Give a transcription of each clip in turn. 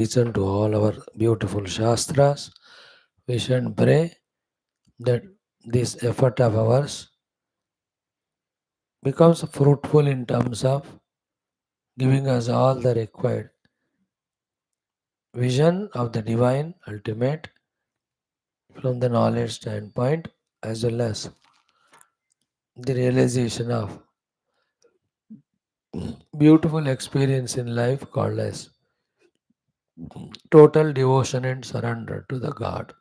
listen to all our beautiful Shastras. We should pray that this effort of ours becomes fruitful in terms of giving us all the required vision of the divine ultimate from the knowledge standpoint, as well as the realization of beautiful experience in life called as total devotion and surrender to the God.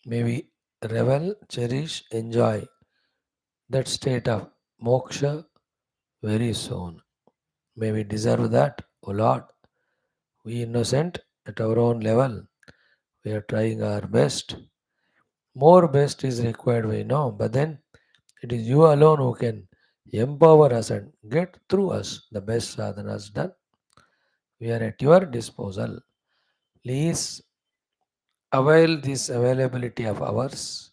May we revel, cherish, enjoy that state of moksha very soon. May we deserve that, O Lord. We innocent at our own level. We are trying our best. More best is required, we know, but then it is you alone who can empower us and get through us the best sadhanas done. We are at your disposal. Please avail this availability of ours.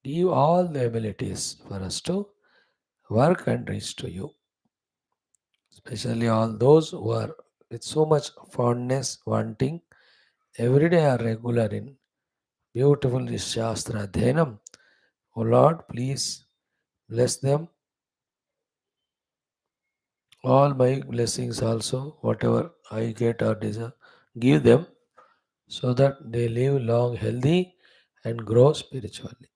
Give all the abilities for us to work and reach to you. Especially all those who are with so much fondness, wanting every day or regular in beautiful Shastra Adhyanam. O Lord, please bless them. All my blessings also, whatever I get or desire, give them so that they live long, healthy, and grow spiritually.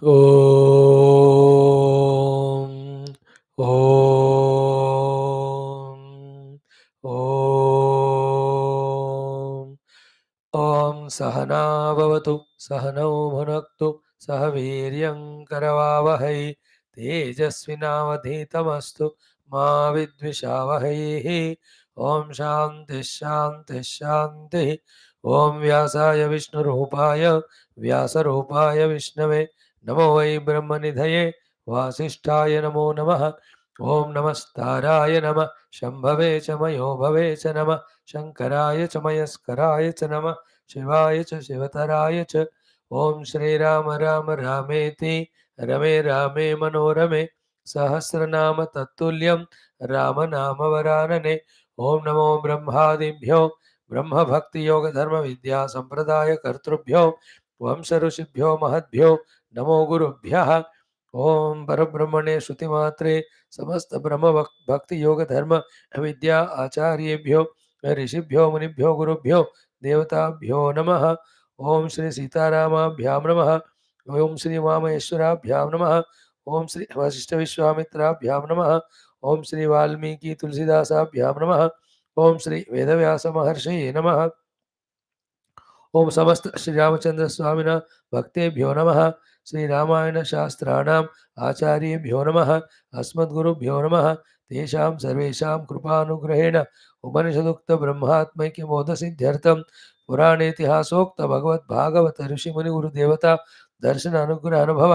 Om, Om, Om. Om Sahana Bhavatu Sahanau Bhunaktu Sahaviryam Karavavahai Tejasvinavadhitamastu Ma Vidvishavahai. Om Shanti Shanti Shanti. Om Vyasaya Vishnu Rupaya Vyasa Rupaya Vishnave Namo Vai Brahmanidhaye Vasishtaya Namo Namaha. Om Namastaraya Nama Shambhave Chamayo Bhave Chanama Shankaraయ Chamayaskaraయ Chanama शिवाय च शिवतराय च ओम श्री राम राम रामेति रमे रामे मनोरमे सहस्रनाम तत्तुल्यं राम नाम वरानने ओम नमो ब्रह्मादिभ्यो ब्रह्म भक्ति योग धर्म विद्या संप्रदाय कर्तृभ्यो वंश ऋषिभ्यो महद्भ्यो नमो गुरुभ्यः ओम परब्रह्मणे श्रुतिमात्रे समस्त ब्रह्म भक्ति योग धर्म विद्या आचार्येभ्यो ऋषिभ्यो मुनिभ्यो गुरुभ्यो देवताभ्यो नमः ओम श्री सीतारामाभ्यां नमः ओम श्री वामहेश्वराभ्यां नमः ओम श्री वशिष्ठ विश्वामित्राभ्यां नमः ओम श्री वाल्मीकि तुलसीदासाभ्यां नमः ओम श्री वेदव्यास महर्षये नमः ओम समस्त श्री रामचंद्र स्वामिना भक्तेभ्यो नमः श्री रामायण शास्त्राणाम आचार्येभ्यो नमः अस्मद्गुरुभ्यो नमः तेषां सर्वेषां कृपानुग्रहेण उपनिषदुक्त ब्रह्मात्मैक्य मोद सिद्ध्यर्थम पुराणेतिहासोक्त भगवत भागवत ऋषि मुनि गुरुदेवता दर्शन अनुग्रह अनुभव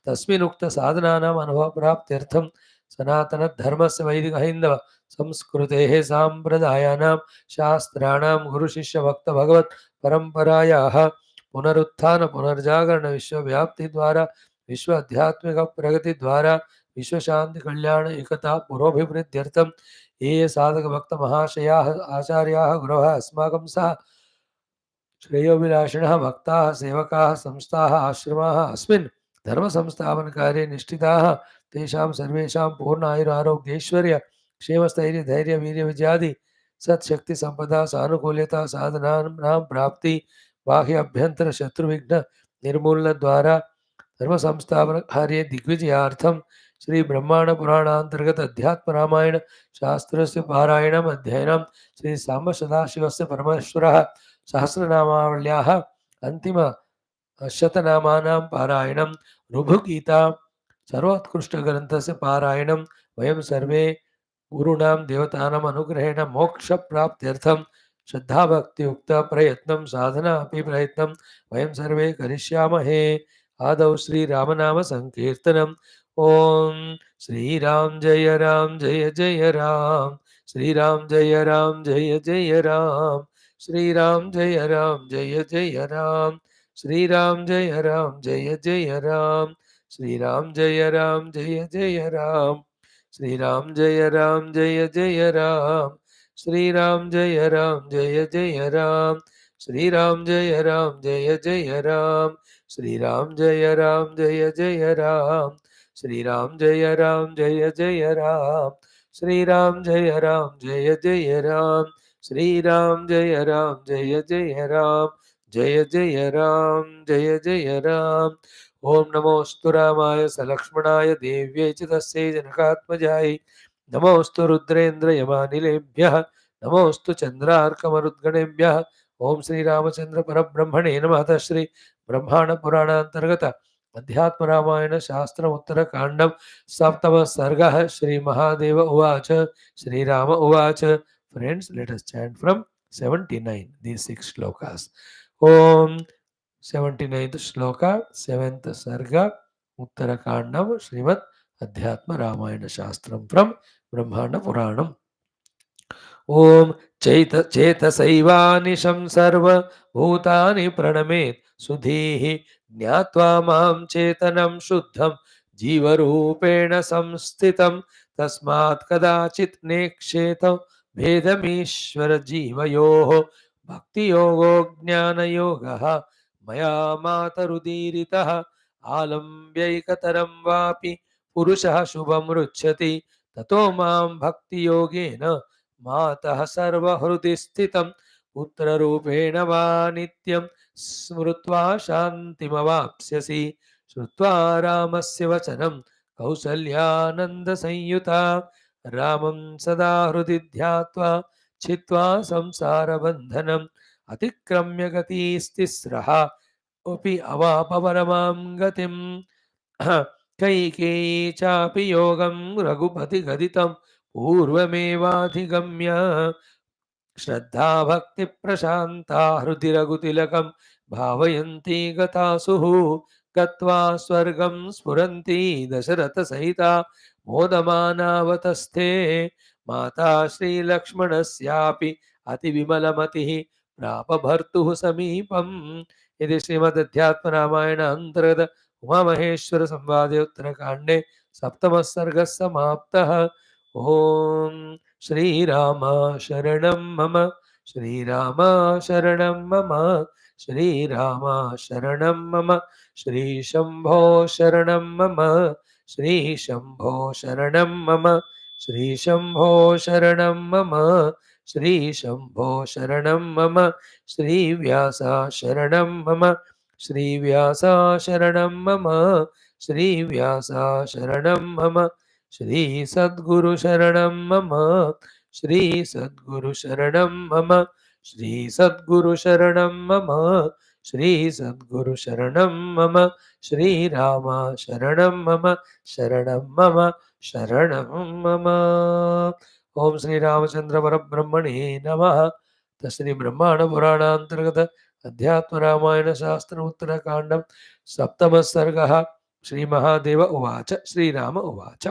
तस्मिनुक्त साधनानाम अनुभव प्राप्त्यर्थम सनातन धर्मस्य वैदिक हैंदव संस्कृतेः साम्प्रदायानां शास्त्राणां गुरु शिष्य भक्त भगवत परंपरायाः पुनरुत्थान पुनर्जागरण विश्वव्याप्ति द्वारा विश्व आध्यात्मिक प्रगति द्वारा विश्व शांति कल्याण एकता पुरोभिवृद्ध्यर्थम ये साधक भक्त महाशयाः आचार्याः गुरवः अस्माकं सह श्रेयोभिलाषिणः भक्ताः सेवकाः संस्थाः आश्रमाः अस्मिन् धर्म संस्थापन कार्ये निष्ठिताः तेषां सर्वेषां पूर्ण आयुरारोग्यैश्वर्य क्षेमस्थैर्य धैर्य वीर्य विजयादि सत्शक्ति संपदा सानुकूल्यता साधनानां प्राप्ति बाह्य अभ्यंतर शत्रुविघ्न निर्मूलन द्वारा धर्म संस्थापन कार्ये दिग्विजयार्थम श्री ब्रह्मांड पुराणांतर्गत अध्यात्म रामायण शास्त्रस्य पारायणम् अध्ययनं श्री सांब सदाशिवस्य परमेश्वरः सहस्रनामावल्याः अंतिम शतनामानां पारायणं ऋभुगीता सर्वोत्कृष्टग्रन्थस्य पारायणं वयं सर्वे गुरूणां देवतानाम् अनुग्रहेण मोक्षप्राप्त्यर्थं श्रद्धाभक्तियुक्त प्रयत्नं साधना अपि प्रयत्नं वयं सर्वे करिष्यामहे आदौ श्रीरामनाम संकीर्तनम् ओम श्रीराम जय जय राम श्रीराम जय जय राम श्रीराम जय जय राम श्रीराम जय जय राम श्रीराम जय जय राम श्रीराम जय जय Ram Shri Ram Jaya Ram Jaya Jaya Ram, Shri Ram Jaya Ram Jaya Jaya Ram, Shri Ram Jaya Ram Jaya Jaya Ram, Shri Ram Jaya Ram Jaya Jaya Ram, Shri Ram Jaya Ram Jaya Jaya Ram, Shri Ram Jaya Ram Jaya Jaya Ram, Jaya Jaya Ram Jaya Jaya Ram. Om Namostu Ramaya Salakshmanaya Devyai Chitasya Janakatmajai. नमोऽस्तु रुद्रेन्द्र यमानिलेभ्यः नमोऽस्तु चन्द्रार्कमरुद्गणेभ्यः ओम श्री रामचंद्र परब्रह्मणे नमः श्री ब्रह्मांड पुराणांतर्गत अध्यात्म रामायण शास्त्र उत्तरकांडम सप्तम सर्गः श्री महादेव उवाच श्री राम उवाच. Friends, let us chant from 79 these 6 shlokas. Om 79th shloka 7th sarga उत्तरकांडम Shrimad अध्यात्म रामायण शास्त्रम from ब्रह्मांड पुराणम. ओम चेतसैवानिशं सर्वभूतानि प्रणमेत् सुधीः ज्ञात्वा मां चेतनं शुद्धं जीवरूपेण संस्थितं तस्मात् कदाचित् नेक्षेत भेदमीश्वर जीवयोः भक्तियोगो ज्ञानयोगः मया मातरुदीरितः आलम्ब्यैकतरं वापि पुरुषः शुभं रुच्छति ततो मां भक्तियोगेन मातः सर्वहृदि स्थितं पुत्ररूपेण वा नित्यं स्मृत्वा शान्तिमवाप्स्यसि. श्रुत्वा रामस्य वचनं कौसल्यानन्दसंयुता रामं सदा हृदि ध्यात्वा छित्त्वा संसारबन्धनम् अतिक्रम्य गतिस्तिस्रः अपि अवापवरमां गतिम्. कैकेयी चापि योगं रघुपतिगदितं पूर्वमेवाधिगम्य श्रद्धा भक्ति प्रशांता हृदि रघुतिलकं भावयन्ती गतासुः गत्वा स्वर्गं स्फुरन्ती दशरथ सहिता मोदमानावतस्थे माता श्रीलक्ष्मणस्यापि अतिविमलमतिः प्राप भर्तुः समीपम्. इति श्रीमदध्यात्म रामायण अंतर्गत उमामहेश्वर संवादे उत्तरकांडे सप्तमः सर्गः समाप्तः. ओम श्रीराम शरणं मम श्रीराम शरणं मम श्रीराम शरणं मम श्रीशम्भो शरणं मम श्रीशम्भो शरणं मम श्रीशम्भो शरणं मम श्रीशम्भो शरणं मम श्रीव्यासा शरणं मम श्रीव्यासा शरणं मम श्रीव्यासा शरणं मम श्रीसद्गुरु शरणं मम श्रीसद्गुरु शरणं मम श्रीसद्गुरु शरणं मम श्रीसद्गुरु शरणं मम श्रीराम शरणं मम शरणं मम शरणं मम. ओम श्री रामचंद्र परब्रह्मणे नमः. श्री ब्रह्मांड पुराणांतर्गत अध्यात्म रामायण शास्त्र उत्तरकांडम सप्तम सर्गः श्री महादेव उवाच श्री राम उवाच.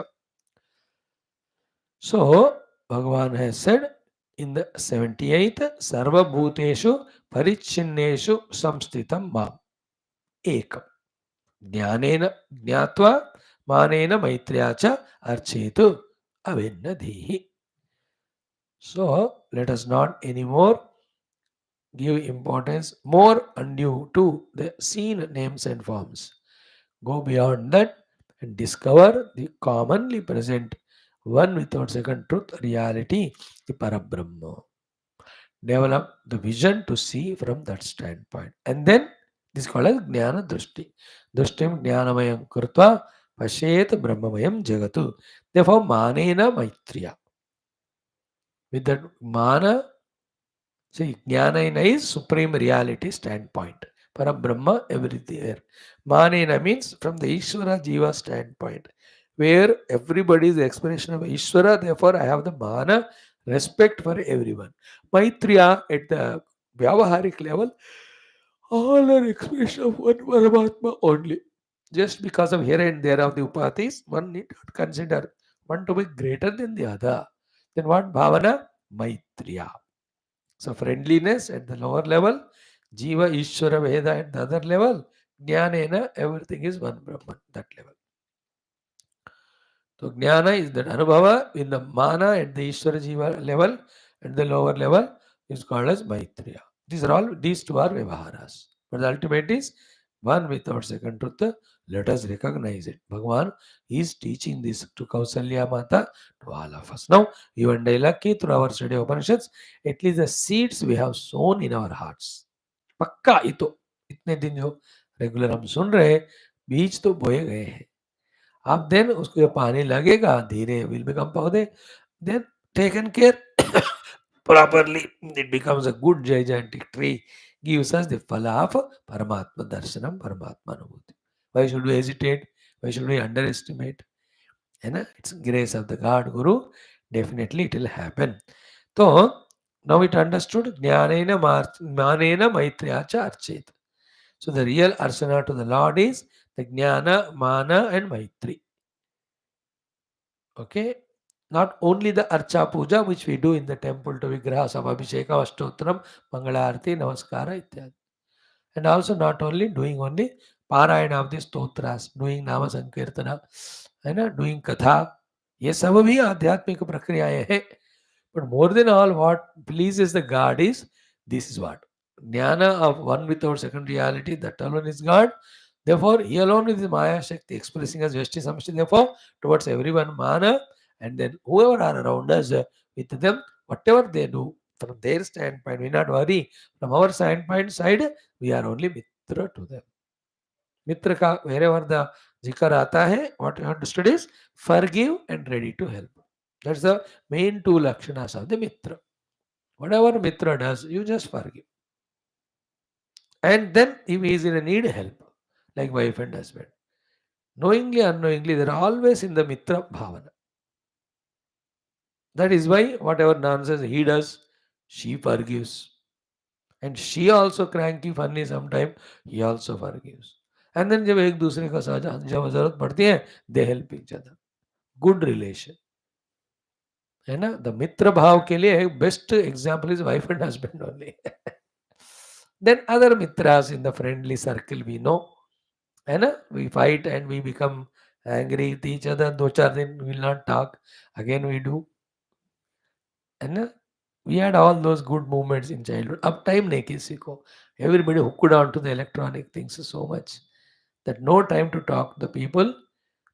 So Bhagavan has said in the 78th Sarva Bhuteshu Parichinneshu Samsthitam Mam Ekam Jnanena Jnatva Manena Maitryacha Archetu Avinnadhihi. So let us not anymore give importance more undue to the seen names and forms. Go beyond that and discover the commonly present one without second truth, reality, the Parabrahma. Develop the vision to see from that standpoint. And then this is called as Jnana Drushti. Drushtim Jnanamayam Kurtva Pashet Brahmamayam Jagatu. Therefore, Manena Maitriya. With that Mana, see, Jnana is supreme reality standpoint. Parabrahma, everything there. Manena means from the Ishvara Jiva standpoint, where everybody is the expression of Ishvara, therefore I have the Mana, respect for everyone. Maitriya at the Vyavaharik level, all are expression of one Paramatma only. Just because of here and there of the Upatis, one need not consider one to be greater than the other. Then what Bhavana? Maitriya. So friendliness at the lower level, Jiva, Ishvara, Veda at the other level, Jnanena, everything is one Brahman, that level. So Jnana is that Anubhava in the Mana at the Ishvara Jiva level, and the lower level is called as Maitreya. These two are Vyavaharas. But the ultimate is one without second truth. Let us recognize it. Bhagavan is teaching this to Kausalya Mata, to all of us. Now, you and I lucky through our study of Upanishads, at least the seeds we have sown in our hearts. पक्का ये तो इतने दिन जो regular हम सुन रहे हैं, बीज तो बोए गए हैं. अब देन उसको जब पानी लगेगा धीरे विल बिकम पौधे, then taken care properly, it becomes a good gigantic tree, gives us the phala of Paramatma Darshanam, Paramatma Anubhuti. Why should we hesitate? Why should we underestimate? It's grace of the God Guru. Definitely it will happen. So now it understood Jnanena Manena Maitreya cha Archet. So the real arsana to the Lord is the Jnana, Mana and Maitri. Okay? Not only the Archa Puja which we do in the temple to Vigraha, Sabhabhisheka, Astotram, Mangalarti, Namaskara, ityadi. And also not only doing only Parayana of the Stotras, doing Nama Sankirtana, doing Katha. ये सब भी आध्यात्मिक प्रक्रियाएं हैं. But more than all, what pleases the God is this is what jnana of one without second reality. That alone is God. Therefore, He alone is the Maya Shakti expressing as Veshti Samshti. Therefore, towards everyone, mana, and then whoever are around us, with them, whatever they do from their standpoint, we not worry. From our standpoint side, we are only mitra to them. Mitra ka wherever the zikr aata hai, what you understood is forgive and ready to help. That's the main two lakshanas of the mitra. Whatever mitra does, you just forgive. And then if he is in a need, help. Like wife and husband. Knowingly, unknowingly, they're always in the mitra bhavana. That is why whatever nonsense he does, she forgives. And she also cranky, funny sometime, he also forgives. And then जब एक दूसरे का जब जरूरत पड़ती है, they help each other. Good relation. है ना? The मित्र भाव के लिए best example is wife and husband only. Then other mitras in the friendly circle we know. है ना? We fight and we become angry with each other. 2-4 दिन we will not talk. Again we do. है ना? We had all those good moments in childhood. अब time नहीं किसी को. Everybody hooked on to the electronic things so much that no time to talk to the people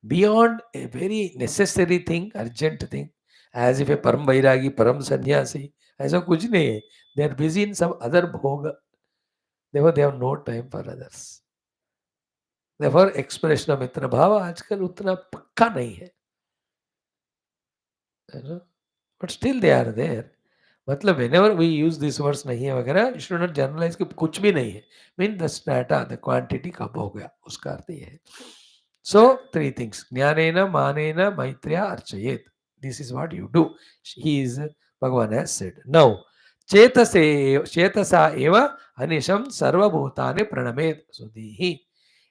beyond a very necessary thing, urgent thing, as if a param vairagi, param sannyasi. ऐसा कुछ नहीं है. They are busy in some other bhoga. Therefore, they have no time for others. Therefore, expression of mitra bhava आजकल उतना पक्का नहीं है. But still they are there. मतलब whenever we use these words नहीं है वगैरह, you should not generalize कि कुछ भी नहीं है. Mean the strata, the quantity कब हो गया, उसका अर्थ ये है. So, 3 things. Jnanena, Manena, Maitreya, Archayet. This is what you do. He is, Bhagavan has said. Now, Chetasa eva Anisham Sarva Bhutane Pranamet. So,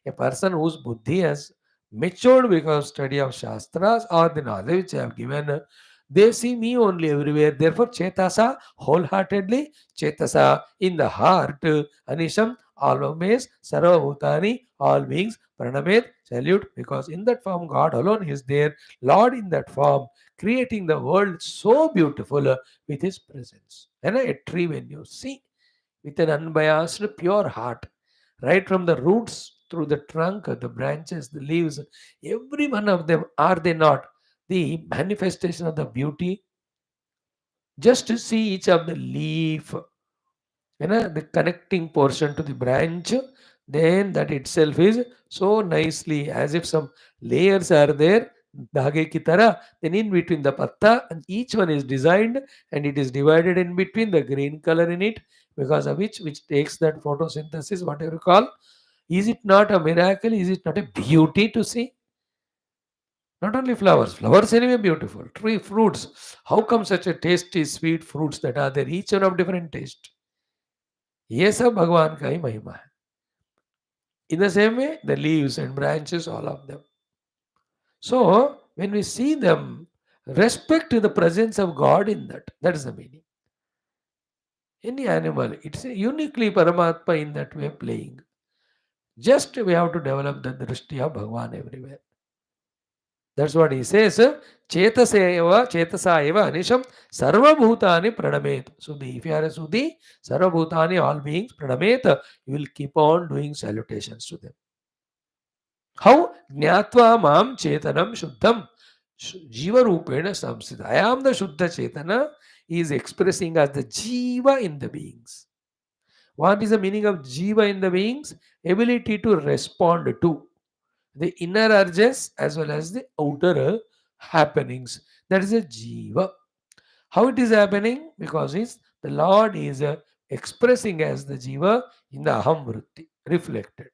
a person whose buddhi has matured because of study of Shastras or the knowledge which I have given, they see me only everywhere. Therefore, Chetasa, wholeheartedly, Chetasa, in the heart, Anisham, always, Sarva Bhutani, all beings, Pranamet, salute, because in that form God alone is there, Lord in that form, creating the world so beautiful with His presence. And a tree, when you see, with an unbiased, pure heart, right from the roots through the trunk, the branches, the leaves, every one of them, are they not the manifestation of the beauty? Just to see each of the leaf, the connecting portion to the branch, then that itself is so nicely as if some layers are there, dhage ki tarah, then in between the patta, and each one is designed and it is divided in between the green color in it, because of which takes that photosynthesis, whatever you call. Is it not a miracle? Is it not a beauty to see? Not only flowers, flowers anyway beautiful. Tree, fruits. How come such a tasty, sweet fruits that are there, each one of different taste? ये सब भगवान का ही महिमा है. In the same way, the leaves and branches, all of them. So, when we see them, respect the presence of God in that. That is the meaning. Any animal, it's uniquely Paramatma in that way playing. Just we have to develop the drishti of Bhagavan everywhere. That's what he says. Chetasa eva anisham sarvabhutani pranamet. Sudhi. If you are a Sudhi, sarvabhutani, all beings, pranamet, you will keep on doing salutations to them. How? Jnatva mam chetanam shuddham. Jiva rupena samsita. I am the Shuddha Chetana. He is expressing as the Jiva in the beings. What is the meaning of Jiva in the beings? Ability to respond to the inner urges as well as the outer happenings. That is a Jiva. How it is happening? Because the Lord is expressing as the Jiva in the Aham Vritti, reflected.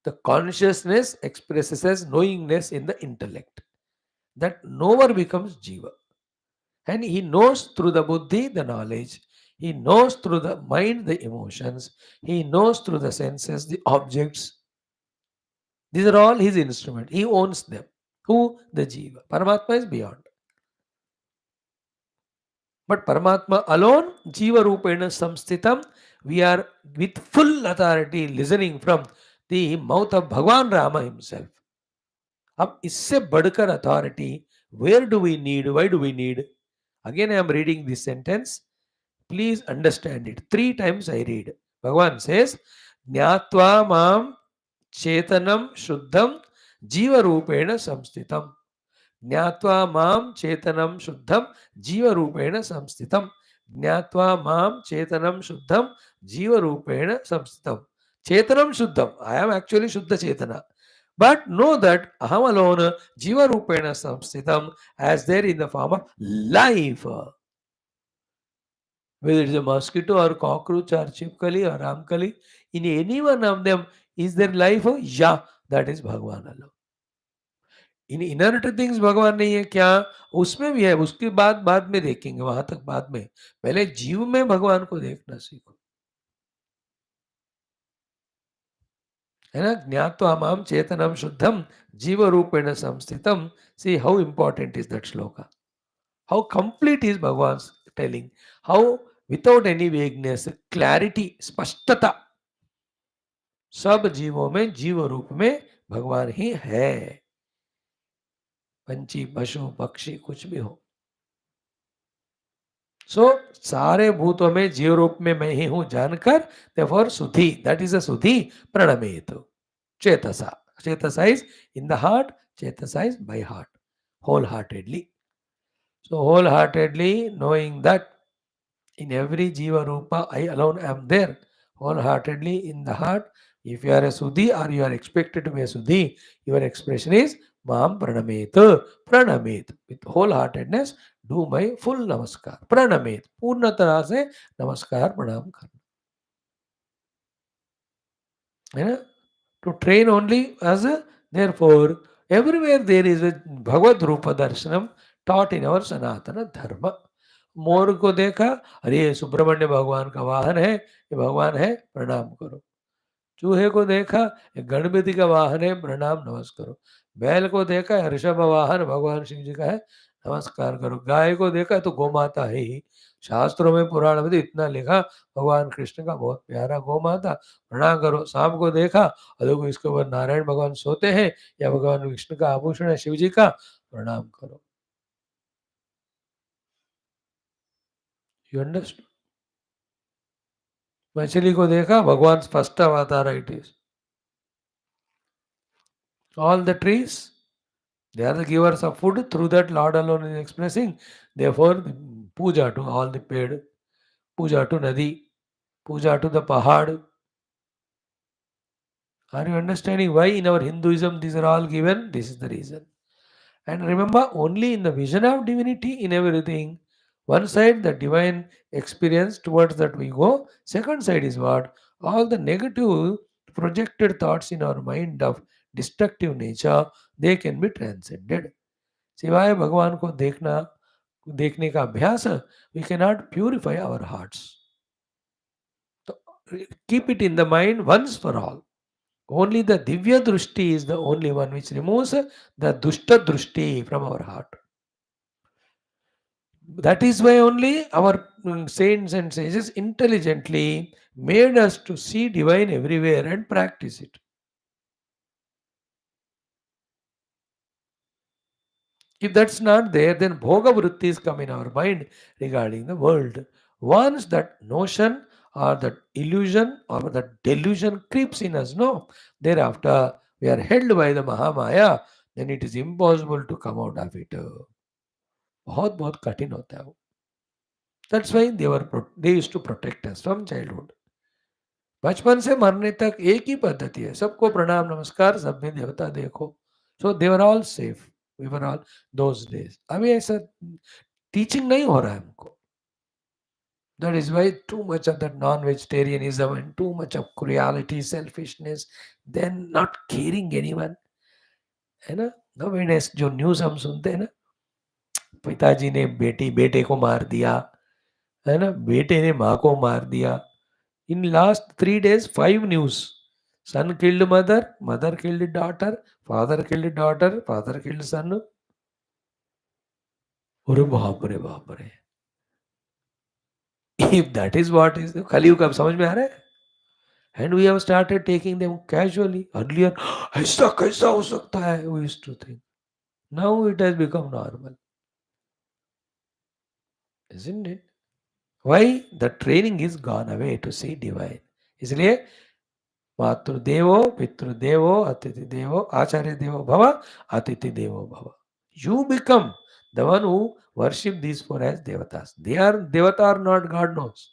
The consciousness expresses as knowingness in the intellect. That knower becomes Jiva. And he knows through the buddhi the knowledge. He knows through the mind the emotions. He knows through the senses the objects. These are all his instruments. He owns them. Who? The Jiva. Paramatma is beyond. But Paramatma alone, Jiva Rupena Samsthitam, we are with full authority listening from the mouth of Bhagavan Rama himself. अब इससे बढ़कर authority, where do we need, why do we need? Again I am reading this sentence. Please understand it. 3 times I read. Bhagavan says, Jnatva mam chetanam shuddham jiva rupena samsthitam. Jnatva mam chetanam shuddham jiva rupena samsthitam. Jnatva mam chetanam shuddham jiva rupena samsthitam. Chetanam shuddham. I am actually Shuddha Chetana. But know that aham alone jiva rupena samsthitam, as there in the form of life. Whether it is a mosquito or cockroach or chipkali or ramkali, in any one of them, is there life? Yeah, that is Bhagavan alone. In inert things भगवान नहीं है क्या? उसमें भी है, उसकी बात बाद में देखेंगे, वहां तक बाद में. पहले जीव में भगवान को देखना सीखो, है ना. ज्ञात्वा माम चेतनम शुद्धम जीव रूपेण संस्थितम. See how important is that shloka. How complete is Bhagavan's telling. How without any vagueness, clarity, स्पष्टता. सब जीवों में जीव रूप में भगवान ही है. पंछी पशु पक्षी कुछ भी हो. सो सारे भूतों में जीव रूप में मैं ही हूं जानकर, therefore सुधि, that is a सुधि प्रणमेत. चेतसा. Chetasa is in the heart, Chetasa is by heart, wholeheartedly. So wholeheartedly knowing that in every Jiva Rupa, I alone am there, wholeheartedly in the heart. If you are a Sudhi or you are expected to be a Sudhi, your expression is Mam Pranamet. Pranamet. With wholeheartedness, do my full Namaskar. Pranamet. Purna tarah se Namaskar Pranam karna. To train only as a, therefore, everywhere there is a Bhagavad Rupa Darshanam taught in our Sanatana Dharma. मोर को देखा, अरे सुब्रमण्य भगवान का वाहन है, ये भगवान है, प्रणाम करो. चूहे को देखा, गणपति का वाहन है, प्रणाम नमस्कार करो. बैल को देखा, ऋषभ वाहन भगवान शिव जी का है, नमस्कार करो. गाय को देखा तो गौ माता है ही. शास्त्रों में पुराण में इतना लिखा, भगवान कृष्ण का बहुत प्यारा गौ माता, प्रणाम करो. सांप को देखा, देखो इसके ऊपर नारायण भगवान सोते हैं, या भगवान विष्णु का आभूषण है शिव जी का, प्रणाम करो. You understand? मछली को देखा, भगवान फर्स्ट अवतार it is. All the trees, they are the givers of food. Through that, Lord alone is expressing. Therefore, puja to all the ped, puja to nadi, puja to the pahad. Are you understanding why in our Hinduism these are all given? This is the reason. And remember, only in the vision of divinity in everything. One side, the divine experience, towards that we go. Second side is what? All the negative projected thoughts in our mind of destructive nature, they can be transcended. सिवाय भगवान को देखने का अभ्यास, we cannot purify our hearts. So, keep it in the mind once for all. Only the Divya Drushti is the only one which removes the Dushta Drushti from our heart. That is why only our saints and sages intelligently made us to see divine everywhere and practice it. If that's not there, then bhoga vrittis come in our mind regarding the world. Once that notion or that illusion or that delusion creeps in us, no, thereafter we are held by the Mahamaya, then it is impossible to come out of it. बहुत बहुत कठिन होता है वो. That's why they used to protect us from childhood. बचपन से मरने तक एक ही पद्धति है, सबको प्रणाम नमस्कार, सब में देवता देखो. So they were all safe, we were all those days. अभी ऐसा टीचिंग नहीं हो रहा है हमको. That is why too much of that non-vegetarianism and too much of cruelty, selfishness, then not caring anyone, है ना. Nowadays जो न्यूज हम सुनते हैं ना, पिताजी ने बेटे को मार दिया, है ना, बेटे ने माँ को मार दिया. In last 3 days, 5 news. Son killed mother, mother killed daughter, father killed daughter, father killed son. अरे बाप रे बाप रे. If that is what is कलयुग, अब समझ में आ रहा है. And we have started taking them casually. Earlier, ऐसा कैसा हो सकता है, we used to think. Now it has become normal, isn't it? Why? The training is gone away to see divine. इसलिए मातृदेवो पितृदेवो अतिथि देवो आचार्य देवो भव अतिथि देवो भव. You become the one who worship these four as devatas. Devata are not God knows.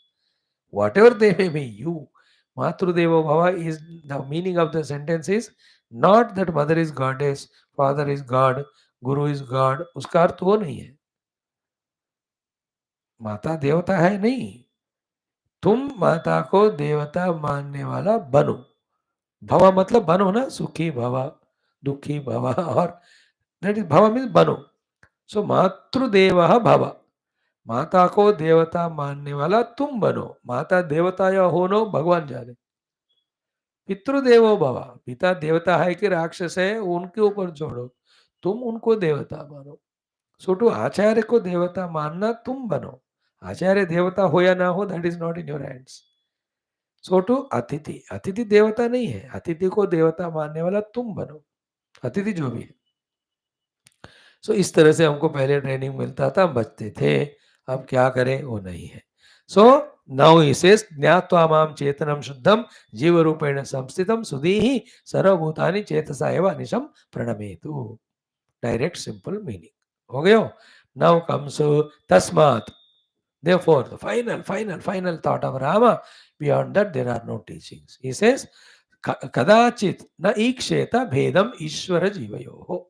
Whatever they may be, you. Matrudevo Bhava is the meaning of the sentence is not that mother is goddess, father is God, guru is God. उसका अर्थ वो नहीं है. माता देवता है नहीं. तुम माता को देवता मानने वाला बनो. भवा मतलब बनो ना, सुखी भवा, दुखी भवा, और दैट इज भवा मीन्स बनो. सो मातृदेव भव, माता को देवता मानने वाला तुम बनो. माता देवता या हो नो भगवान जाने. पितृदेवो भव, पिता देवता है कि राक्षस है उनके ऊपर छोड़ो, तुम उनको देवता मानो. सो टू आचार्य को देवता मानना तुम बनो. आचार्य देवता हो या ना हो, that is not in your hands. So to अतिथि, अतिथि देवता नहीं है, अतिथि को देवता मानने वाला तुम बनो, अतिथि जो भी है. सो इस तरह से हमको पहले ट्रेनिंग मिलता था, हम बचते थे. अब क्या करें, वो नहीं है. सो नाउ ही सेज ज्ञात्वा माम चेतनम शुद्धम जीव रूपेण संस्थितम सुधीहि सर्वभूतानि चेतसा एव अनिशम प्रणमेतु. डायरेक्ट सिंपल मीनिंग हो गयो. नाउ कम्स तस्मात्. Therefore, the final thought of Rama, beyond that there are no teachings. He says, kadachit na iksheta bhedam ishvara jivayoho.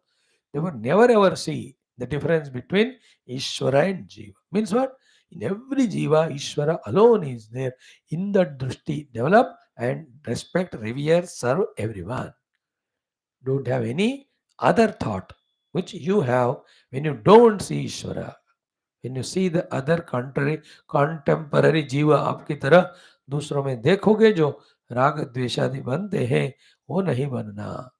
They would never ever see the difference between Ishvara and Jiva. Means what? In every Jiva, Ishvara alone is there. In that drishti, develop and respect, revere, serve everyone. Don't have any other thought which you have when you don't see Ishvara. When you see the other contemporary जीवा आपकी तरह दूसरों में देखोगे, जो राग द्वेषादि बनते हैं, वो नहीं बनना.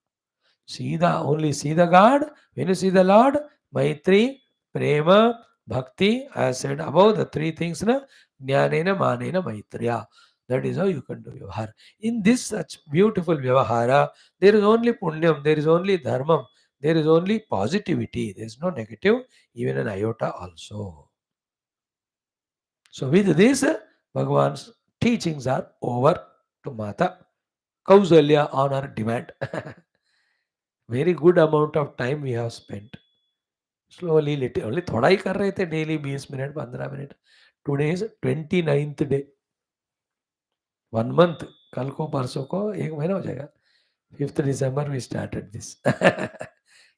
सीधा only see the God. When you see the Lord, Maitri, Prema, Bhakti, I said above the three things, na Jnanena, Manena, Maitriya. That is how you can do Vyavahara. In this such beautiful Vyavahara, there is only Punyam, there is only Dharmam, there is only positivity, there is no negative, even an iota also. So with this, Bhagavan's teachings are over to Mata Kausalya on her demand. Very good amount of time we have spent. Slowly, little, only थोड़ा ही कर रहे थे, daily 20 minute 15 minute. Today is 29th day, 1 month. कल को परसों को 1 महीना हो जाएगा. 5th December we started this.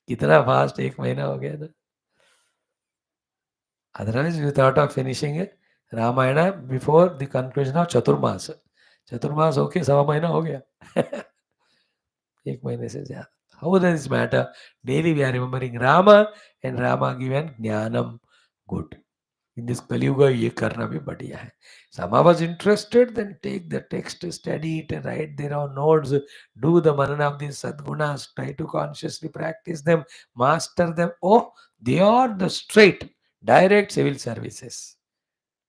कितना फास्ट 1 महीना हो गया ना. Otherwise we thought of finishing it Ramayana before the conclusion of Chaturmas. Chaturmas होके 1.25 महीना हो गया. 1 महीने से ज्यादा. How does this matter? Daily we are remembering Rama, and Rama given Jnanam. Good. In this Kali Yuga, ये करना भी बढ़िया है. Some of us interested, then take the text, study it, and write their own notes, do the manana of these sadgunas, try to consciously practice them, master them. Oh, they are the straight, direct civil services.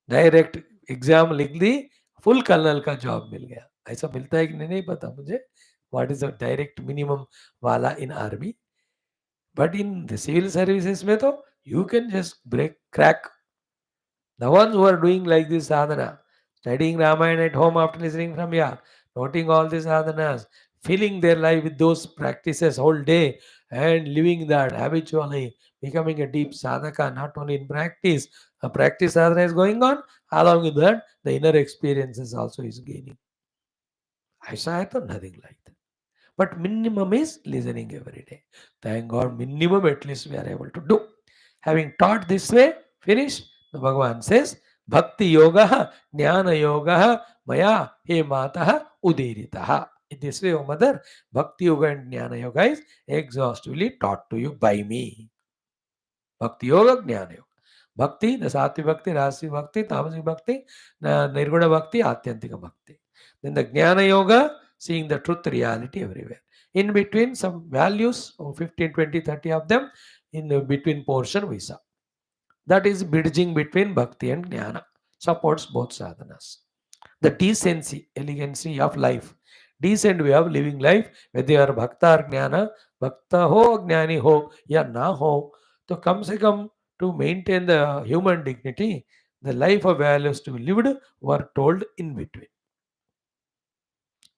Direct exam लिख दी, full colonel का job मिल गया. ऐसा मिलता है कि नहीं पता मुझे. What is the direct minimum wala in army? But in the civil services method, you can just crack. The ones who are doing like this sadhana, studying Ramayana at home after listening from here, noting all these sadhanas, filling their life with those practices whole day and living that habitually, becoming a deep sadhaka, not only in practice, a practice sadhana is going on, along with that, the inner experiences also is gaining. I saw nothing like that. But minimum is listening every day. Thank God, minimum at least we are able to do. Having taught this way, finished, the Bhagavan says, Bhakti Yoga, Jnana Yoga, Maya, He Mata, Udiritaha. In this way, O mother, Bhakti Yoga and Jnana Yoga is exhaustively taught to you by me. Bhakti Yoga, Jnana Yoga. Bhakti, the Sattvic Bhakti, Rajasic Bhakti, Tamasic Bhakti, Nirguna Bhakti, Atyantika Bhakti. Then the Jnana Yoga, seeing the truth reality everywhere. In between, some values, 15, 20, 30 of them, in between portion, Visa. That is bridging between Bhakti and Jnana. Supports both sadhanas. The decency, elegancy of life. Decent way of living life, whether you are Bhakta or Jnana, Bhakta ho, Jnani ho, ya na ho. So, come se come, to maintain the human dignity, the life of values to be lived were told in between.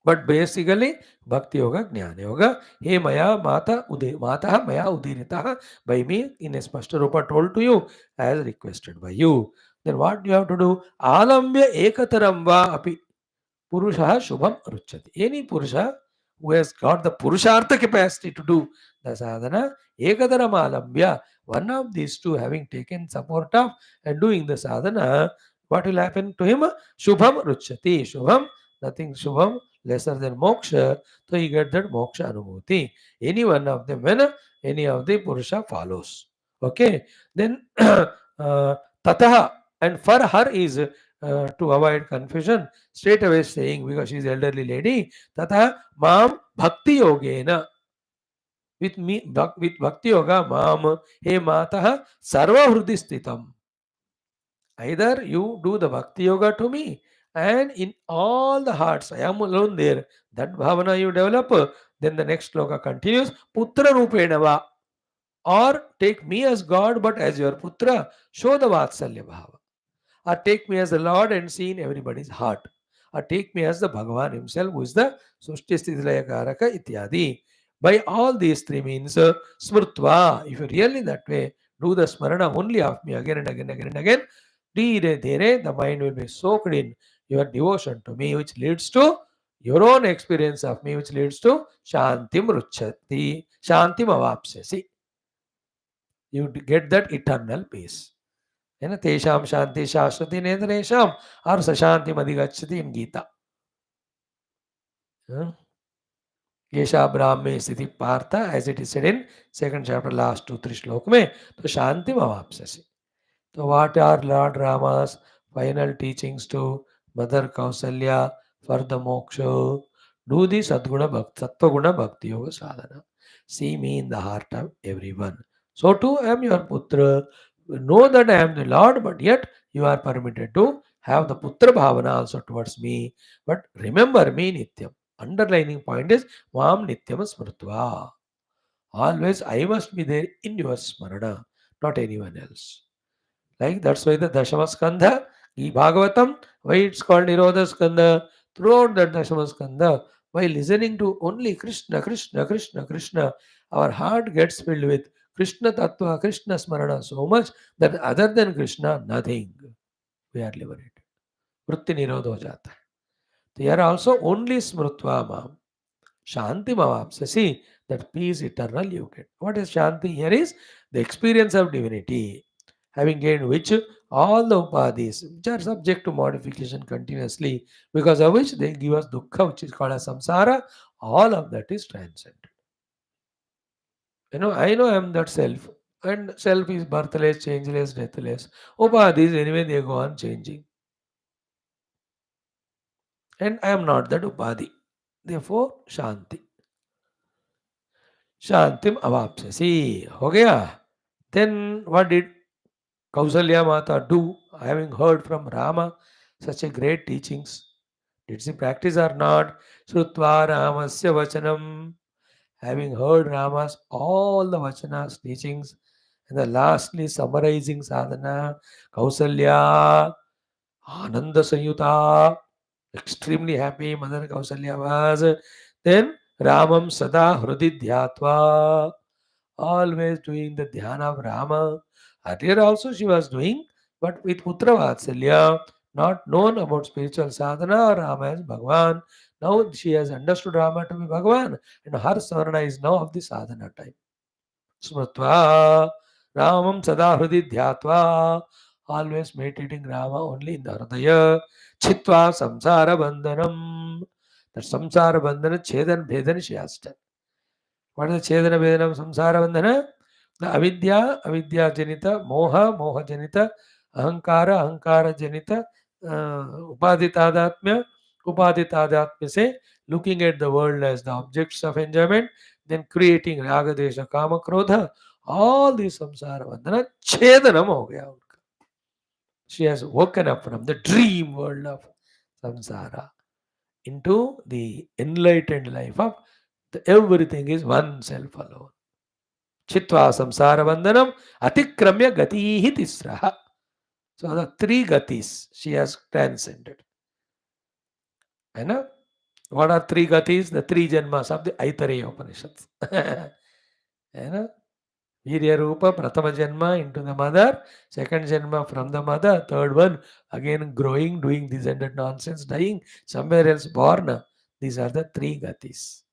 But basically, Bhakti Yoga, Jnana Yoga, He Maya Mata Mata Maya Udirita, by me in a Spashta Rupa told to you as requested by you. Then what you have to do? Alambya Ekataram Va Api Purusha Shubham Ruchati. Any Purusha who has got the Purushartha capacity to do the sadhana, Ekataram Alambya, one of these two having taken support of and doing the sadhana, what will happen to him? Shubham Ruchati. Shubham, nothing Shubham, lesser than moksha, so you get that moksha anubhuti. Any one of them, when any of the Purusha follows. Okay, then Tataha, and for her is to avoid confusion, straight away saying, because she is elderly lady, Tataha Mam Bhakti Yogena. With me, with Bhakti Yoga, Mam, He Mataha Sarva Hrudi Sthitam. Either you do the Bhakti Yoga to me, and in all the hearts, I am alone there. That bhavana you develop, then the next sloka continues, Putra Rupenava, or take me as God, but as your Putra, show the Vatsalya Bhava. Or take me as the Lord and see in everybody's heart. Or take me as the Bhagavan himself, who is the Sushti Sthitilaya Karaka Ityadi. By all these three means, Smrtva, if you really that way do the Smarana only of me again and again, again and again, the mind will be soaked in your devotion to me, which leads to your own experience of me, which leads to Shantim Ruchati, Shantim Avapsasi. You get that eternal peace. है ना तेषां शांति शाश्वती नेतरेषाम और सशांति अधिगच्छति in Gita. येषा ब्राह्मे स्थिति Partha, as it is said in second chapter last 2-3 श्लोक में, तो शांति अवाप्स्यसि. So what are Lord Rama's final teachings to Mother Kausalya for the moksha? Do the Sadguna Bhakti, Sattva Bhakti Yoga Sadhana. See me in the heart of everyone. So too I am your Putra. Know that I am the Lord, but yet you are permitted to have the Putra Bhavana also towards me. But remember me Nityam. Underlining point is Mam Nityam Smrtva. Always I must be there in your Smarana, not anyone else. Like that's why the Dashama Skandha, Bhagavatam, why it's called Nirodha Skandha. Throughout that Dashama Skandha, by listening to only Krishna, Krishna, Krishna, Krishna, our heart gets filled with Krishna Tattva, Krishna Smarana so much that other than Krishna, nothing. We are liberated. Vritti Nirodha ho jata hai. So here also only Smrutva Mam. Shanti Mavapsa. See, that peace eternal you get. What is Shanti? Here is the experience of divinity, having gained which all the upadhis, which are subject to modification continuously, because of which they give us dukkha, which is called as samsara, all of that is transcended. I know I am that self, and self is birthless, changeless, deathless. Upadhis, anyway, they go on changing. And I am not that upadhi. Therefore, Shanti. शांतिम अवाप्स्यसि हो गया. Then what did Kausalya Mata do, having heard from Rama such a great teachings? Did she practice or not? Shrutva Ramasya Vachanam. having heard Rama's all the vachanas, teachings, and the lastly summarizing sadhana, Kausalya, Ananda Sanyuta, extremely happy Mother Kausalya was. Then Ramam Sada Hrudidhyatva, always doing the dhyana of Rama. Earlier also she was doing, but with Putra Vatsalya, not known about spiritual sadhana or Rama as Bhagavan. Now she has understood Rama to be Bhagavan, and her smarana is now of the sadhana type. Smrutva Ramam Sada Hrudidhyatva, always meditating Rama only in the Hridaya. Chitva Samsara Bandhanam. That Samsara Bandhana Chedan Bhedan she has done. What is the Chedana Vedanam Samsara Bandhana? The Avidya Janita, Moha Janita, Ahankara Janita, Upadhi Tadatmya say, looking at the world as the objects of enjoyment, then creating Raga Desha Kama Krodha, all these Samsara Bandhana, Chedanam ho gaya unka. She has woken up from the dream world of Samsara into the enlightened life of everything is one self alone. Chitva samsara bandhanam atikramya gatihi tisraha. So the three gatis she has transcended. You know? What are three gatis? The three janmas of the Aitareya Upanishads. You know? Virya Rupa, Pratama Janma into the mother, second Janma from the mother, third one again growing, doing this and that nonsense, dying, somewhere else born. These are the three gatis.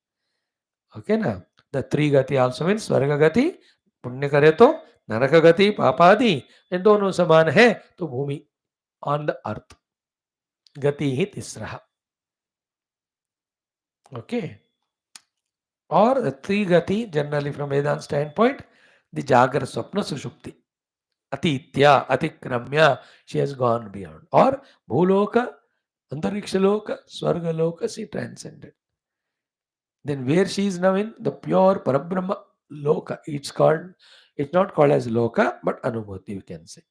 Okay, na? The three gati also means Swarga gati, पुण्य करे तो नरक गति पापादि, इन दोनों समान है तो भूमि on the earth गति ही तीसरा. Okay. Or the three gati generally from Vedanta standpoint, the Jagra Swapna Sushupti. Atitya, Atikramya, she has gone beyond. Or Bhuloka, Antarikshaloka, Swargaloka, she transcended. Then where she is now in the pure Parabrahma Loka, it's not called as Loka, but Anubhuti you can say.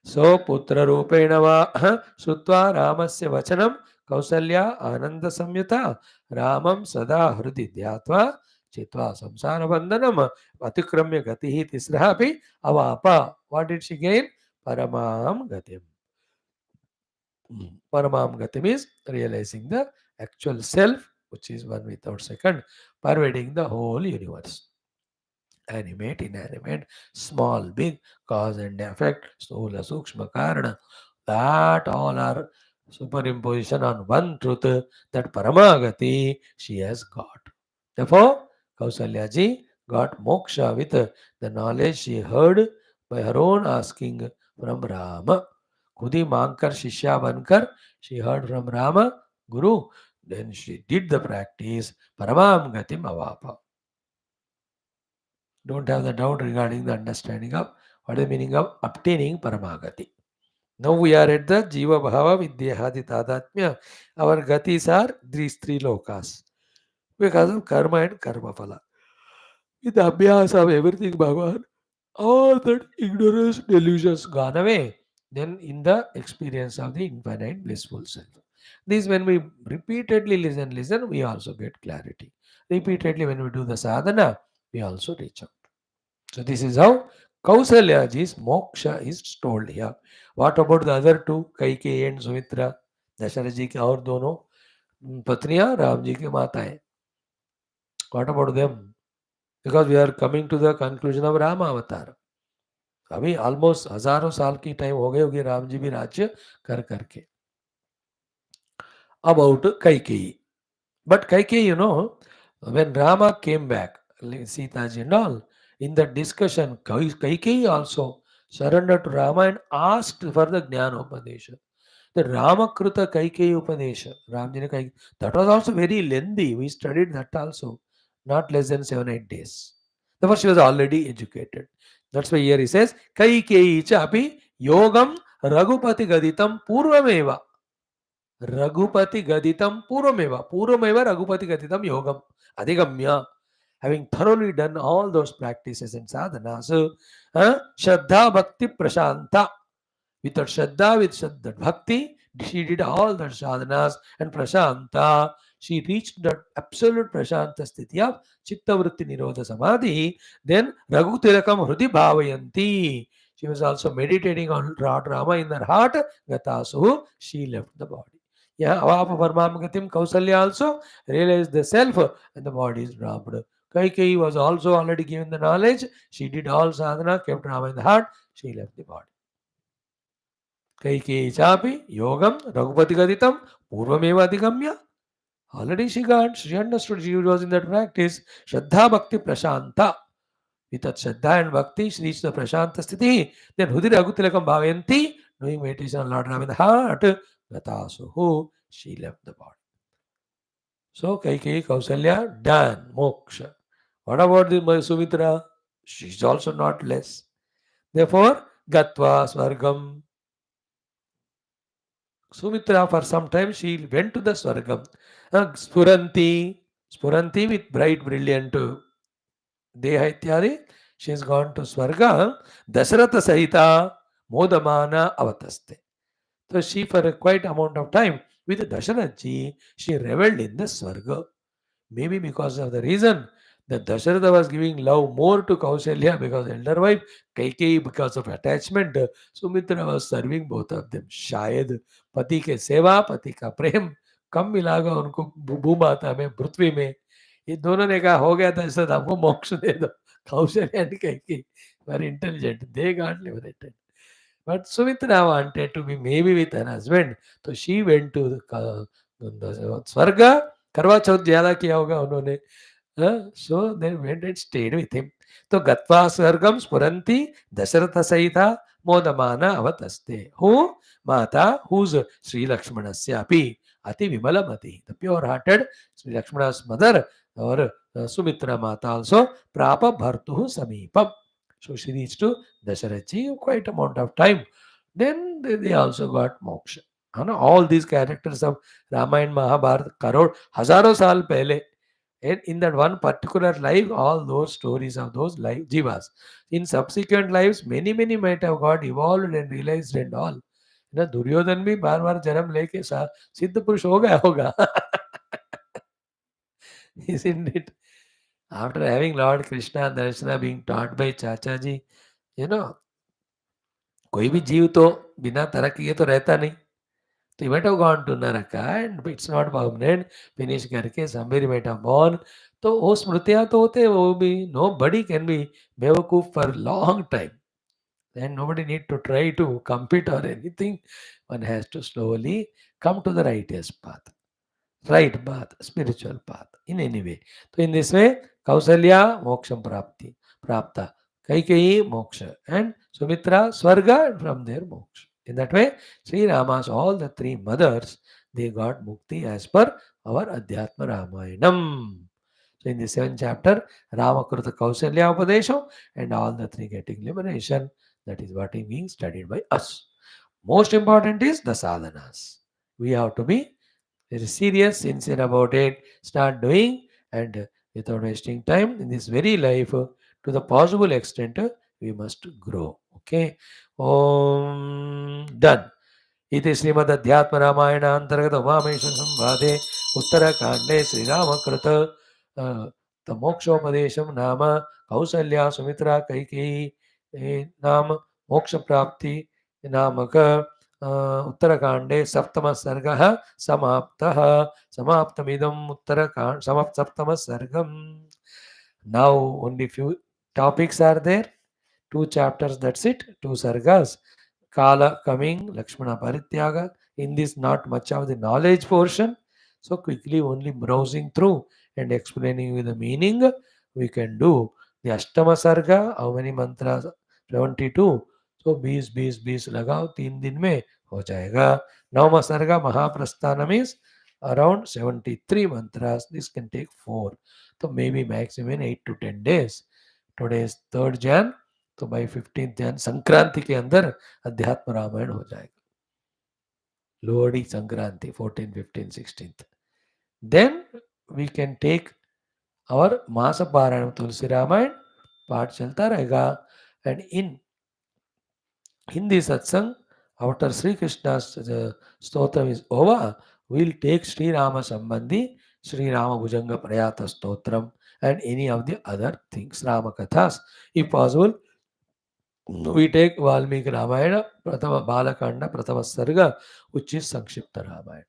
So Putra Rupena va Sutva Ramasya Vachanam Kausalya Ananda Samyuta Ramam Sada Hrudi Dhyatva Chitva Samsara Bandhanam Atikramya Gatihi Tisrahapi Avapa. What did she gain? Paramam Gatim. Paramam Gatim is realizing the actual self, which is one without second, pervading the whole universe. Animate, inanimate, small, big, cause and effect, Stula, Sukshma, Karana, that all are superimposition on one truth, that Paramagati she has got. Therefore, Kausalya ji got moksha with the knowledge she heard by her own asking from Rama. Khudi Mankar Shishya Bankar, she heard from Rama, Guru, then she did the practice, Paramam Gatim Avapa. Don't have the doubt regarding the understanding of what is the meaning of obtaining Paramagati. Now we are at the Jiva Bhava Vidyahadi Tadatmya. Our gatis are these three lokas because of karma and karma phala. With the abhyas of everything, Bhagavan, all that ignorance, delusions gone away. Then in the experience of the infinite blissful self. This when we repeatedly listen, we also get clarity. Repeatedly when we do the sadhana, we also reach out. So this is how Kausalyaji's moksha is told here. What about the other two, Kaikeyi and Sumitra? Dasharath जी के और दोनों पत्नियां राम जी की माताएं. What about them? Because we are coming to the conclusion of Rama avatar. अभी almost हजारों साल की टाइम हो गई होगी राम जी भी राज्य कर करके. About Kaikeyi. But Kaikeyi, you know, when Rama came back, Sita ji and all, in the discussion, Kaikeyi also surrendered to Rama and asked for the Jnana Upadesha. The Ramakruta Kaikeyi Upadesha, Ramjini Kaikeyi, that was also very lengthy. We studied that also, not less than 7-8 days. Therefore, she was already educated. That's why here he says, Kaikeyi chapi yogam Raghupati gaditam purvameva. Raghupati gaditam purvameva. Purvameva Raghupati gaditam yogam. Adhigamya. Having thoroughly done all those practices and sadhanas, Shraddha Bhakti Prashanta. With her Shraddha, with Shraddha Bhakti, she did all the sadhanas and Prashanta. she reached the absolute prashanta sthiti of chitta vritti nirodha samadhi. Then Raghu Tilakam Hrudi Bhavayanti. She was also meditating on Lord Rama in her heart. Gatasu, she left the body. Yeah, Avapa Parmamagatim Kausalya also realized the self and the body is dropped. Kaikeyi was also already given the knowledge. She did all sadhana, kept Rama in the heart. She left the body. Kaikeyi chapi yogam Raghupati gaditam purvameva adhigamya. Already she understood, she was in that practice. Shraddha Bhakti Prashanta. With that Shraddha and Bhakti, she reached the Prashanta Sthiti. Then Hudi Raghutilakam Bhavanti, doing meditation on Lord Ram in the heart. Gatasuhu, she left the body. So Kaikeyi Kausalya, done, moksha. What about the Sumitra? She's also not less. Therefore, Gatva Swargam. Sumitra, for some time, she went to the Swargam. Spuranti with bright, brilliant Deha she has gone to Swarga. Dasharatha Sahita Modamana Avataste. So she, for a quite amount of time, with Dasharatha she reveled in the Swarga. Maybe because of the reason that Dasharatha was giving love more to Kausalya because elder wife, Kaikeyi because of attachment, Sumitra was serving both of them. शायद पति के सेवा, पति का प्रेम कम मिलागा उनको भूमाता में, पृथ्वी में. ये दोनों ने कहा हो गया था इससे हमको मोक्ष दे दो. Kausalya and Kaikeyi were intelligent. They got liberated. But Sumitra wanted to be maybe with her husband. So she went to the Swarga. करवा चौथ ज्यादा किया होगा उन्होंने. So they went and stayed with him. तो गत्वा स्वर्गम स्फुरन्ति दशरथ सहिता मोदमाना अवतस्ते. Who? Mata, whose Sri Lakshmanasyapi Ati Vimalamati, the pure hearted Sri Lakshmana's mother, or Sumitra Mata also, Prapa Bhartuhu Samipam. So she reached to Dasharatji quite amount of time. Then they also got moksha. All these characters of Ramayana, Mahabharata, Karod, Hazaro Saal Pehle. And in that one particular life, all those stories of those life jivas. In subsequent lives, many might have got evolved and realized and all. ना दुर्योधन भी बार बार जन्म लेके सिद्ध पुरुष हो गया होगा. Isn't it? After having Lord Krishna Darshana being taught by Chacha ji, कोई भी जीव तो बिना तरक किए तो रहता नहीं. तो he might have gone to Naraka and it's not permanent. Finish करके somebody might have born. तो वो स्मृतियाँ तो होते वो भी. Nobody can be बेवकूफ for long time. And nobody need to try to compete or anything. One has to slowly come to the righteous path. Right path, spiritual path, in any way. So in this way, Kausalya moksham prapta. Kaikeyi moksha. And Sumitra swarga, and from there moksha. In that way, Sri Rama's all the three mothers, they got mukti as per our Adhyatma Ramayanam. So in the 7th chapter, Ramakrita Kausalya Upadesha and all the three getting liberation. That is what is being studied by us. Most important is the sadhanas. We have to be very serious, sincere about it, start doing, and without wasting time in this very life, to the possible extent, we must grow. Okay. Done. इति श्रीमदध्यात्म रामायण अंतर्गत उमामेश संवादे उत्तरकांडे श्रीरामकृत मोक्षोपदेशम नाम कौसल्या सुमित्रा कैकेयी नाम मोक्ष प्राप्ति नामक उत्तरकांडे सप्तम सर्ग समाप्तः. समाप्तमिदम् उत्तरकांड सप्तम सर्गम. Now only few topics are there. 2 chapters, that's it. 2 sargas. Kala coming, Lakshmana Parityaga. In this, not much of the knowledge portion. So quickly only browsing through and explaining with the meaning we can do. The Ashtama Sarga, how many mantras? 72. So 20 लगाओ 3 दिन में हो जाएगा. Navama Sarga Mahaprasthanam is around 73 mantras. This can take 4. So maybe maximum 8 to 10 days. Today is 3rd Jan. तो by 15th Jain Sankranti के अंदर अध्यात्म रामायण हो जाएगा. Lohri Sankranti 14, 15, 16th. Then we can take our मास पारायण तुलसी रामायण पाठ चलता रहेगा. And in Hindi satsang, after Sri Krishna's stotram is over, we'll take Sri Rama Sambandhi Sri Rama Bhujanga Prayata Stotram, and any of the other things, Rama Kathas. If possible, we take Valmiki Ramayana, Pratama Balakanda, Pratama Sarga, which is Sankshipta Ramayana.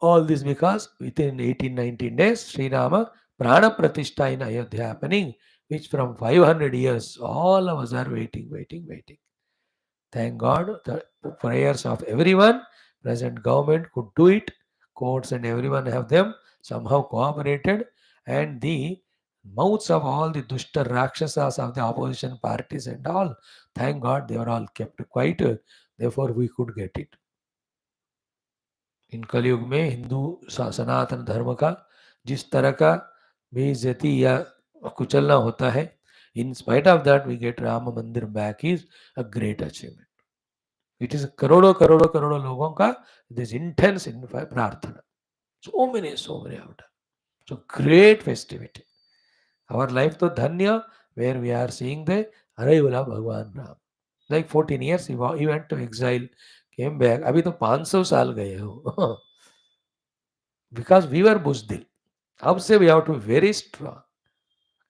All this because within 18-19 days, Sri Rama Prana Pratishtha in Ayodhya happening, which from 500 years, all of us are waiting, waiting, waiting. Thank God, the prayers of everyone, present government could do it, courts and everyone have them somehow cooperated, and the mouths of all the Dushta Rakshasas of the opposition parties and all, thank God they were all kept quiet, therefore we could get it. इन कलयुग में हिंदू सनातन धर्म का जिस तरह का बेइज्जती या कुचलना होता है, in spite of that we get Ram Mandir back is a great achievement. It is करोड़ों करोड़ों करोड़ों लोगों का दिस इंटेंस इन प्रार्थना. So many out. So great festivity. Our life तो धन्य, where we are seeing the arrival of भगवान Ram. Like 14 years he went to exile, came back. अभी तो 500 साल गए हो. Because we were बुजदिल. अब से we have to be very strong.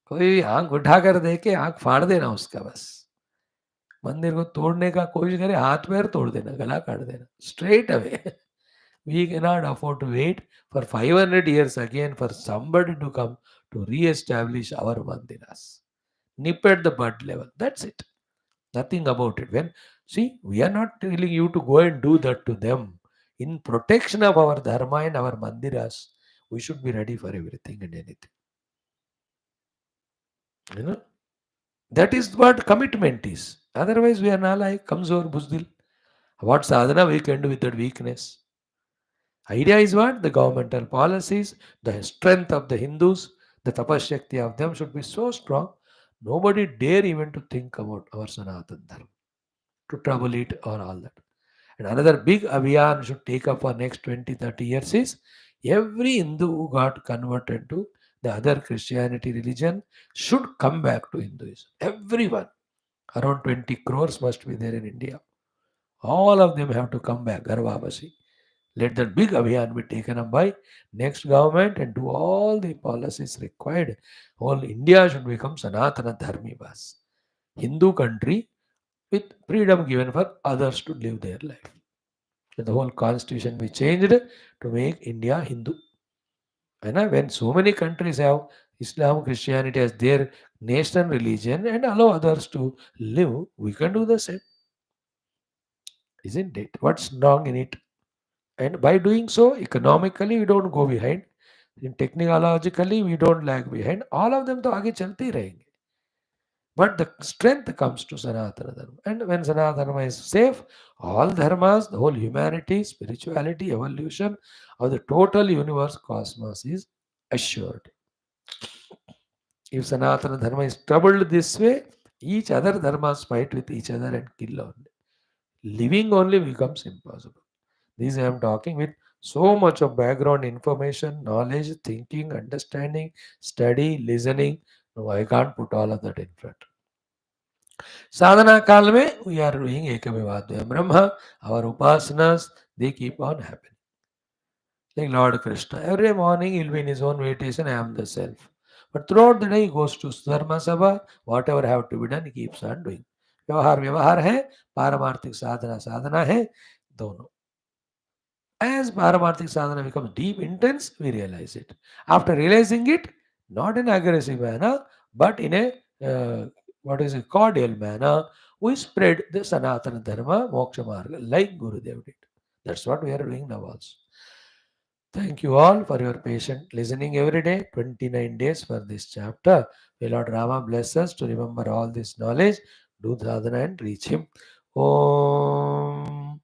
कोई आंख उठाकर देखे, आंख फाड़ देना उसका बस. मंदिर को तोड़ने का कोशिश करे, हाथ पैर तोड़ देना, गला काट देना, straight away. We cannot afford to wait for 500 years again for somebody to come to re-establish our mandiras. Nip at the bud level. That's it. Nothing about it. When see, we are not telling you to go and do that to them. In protection of our dharma and our mandiras, we should be ready for everything and anything. You know, that is what commitment is. Otherwise, we are not like kamzor buzdil. What sadhana we can do with that weakness? Idea is what? The governmental policies, the strength of the Hindus, the tapashakti of them should be so strong, nobody dare even to think about our Sanatan Dharma, to trouble it or all that. And another big abhiyan should take up for next 20-30 years is every Hindu who got converted to the other Christianity religion should come back to Hinduism. Everyone. Around 20 crores must be there in India. All of them have to come back. Garvavasi. Let that big abhiyan be taken up by next government and do all the policies required. Whole India should become Sanatana Dharmivas. Hindu country with freedom given for others to live their life. So the whole constitution be changed to make India Hindu. And when so many countries have Islam, Christianity as their national religion and allow others to live, we can do the same. Isn't it? What's wrong in it? And by doing so, economically we don't go behind. In technologically we don't lag behind. All of them तो आगे चलते ही रहेंगे. But the strength comes to Sanatana Dharma. And when Sanatana Dharma is safe, all dharmas, the whole humanity, spirituality, evolution of the total universe cosmos is assured. If Sanatana Dharma is troubled this way, each other dharmas fight with each other and kill only. Living only becomes impossible. This I am talking with so much of background information, knowledge, thinking, understanding, study, listening. No, I can't put all of that in front. Sadhana kal mein, we are doing Ekavivadya Brahma. Our upasanas, they keep on happening. Like Lord Krishna, every morning he'll be in his own meditation, I am the self. But throughout the day he goes to Dharma Sabha, whatever have to be done, he keeps on doing. व्यवहार व्यवहार है, पारमार्थिक साधना साधना है, दोनों. As Paramarthik sadhana becomes deep, intense, we realize it. After realizing it, not in aggressive manner, but in a what is a cordial manner, we spread the Sanatana Dharma, Moksha Marga, like Gurudev did. That's what we are doing now also. Thank you all for your patient listening every day. 29 days for this chapter. May Lord Rama bless us to remember all this knowledge, do sadhana and reach Him. Om.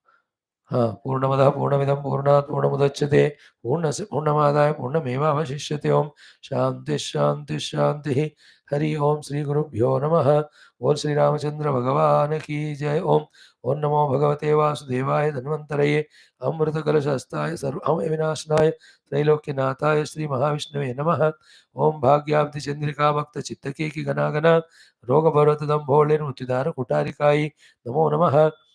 पूर्णमदः पूर्णमिदं पूर्णात् पूर्णमुदच्यते पूर्णस्य पूर्णमादाय पूर्णमेवावशिष्यते. ओम शांति शांति शांति. हरि ओम. श्री गुरुभ्यो नमः. बोल श्री रामचंद्र भगवान की जय. ओम. ओम नमो भगवते वासुदेवाय धन्वन्तरये अमृत कलशस्ताय सर्व विनाशनाय त्रैलोक्यनाथाय श्री महाविष्णवे नमः. ओम भाग्याब्धि चंद्रिका भक्त चित्तके की गणागण रोग भरत दम भोले मृत्युदार कुटारिकाई नमो नमः.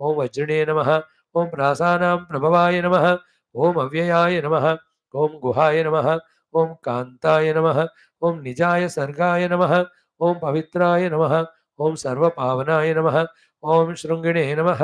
ओम वज्रिणे नमः, ओम प्रासानां प्रभवाय नमः, ओम अव्ययाय नमः, ओम गुहाय नमः, ओम कांताय नमः, ओम निजाय सर्गाय नमः, ओम पवित्राय नमः, ओम सर्वपावनाय नमः, ओम शृंगिणे नमः,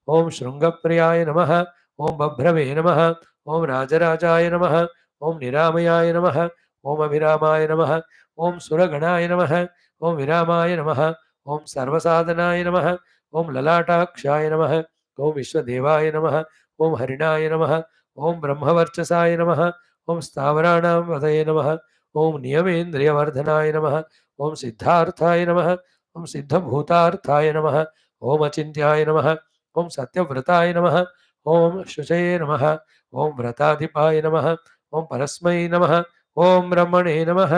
ओम शृंगप्रियाय नमः, ओम बभ्रवे नमः, ओम राजराजाय नमः, ओम निरामयाय नमः, ओम अभिरामाय नमः, ओम सुरगणाय नमः, ओम विरामाय नमः, ओम सर्वसाधनाय नमः, ओम ललाटाक्षाय नमः, ओम विश्वदेवाय नमः, ओम हरिणाय नमः, ओम ब्रह्मवर्चसाय नमः, ओम स्थावराणां वदये नमः, ओम नियमेन्द्रियवर्धनाय नमः, ओम सिद्धार्थाय नमः, ओम सिद्धभूतार्थाय नमः, ओम अचिन्त्याय नमः, ओम सत्यव्रताय नमः, ओम शुचये नमः, ओम व्रताधिपाय नमः, ओम परस्मै नमः, ओम ब्रह्मणे नमः,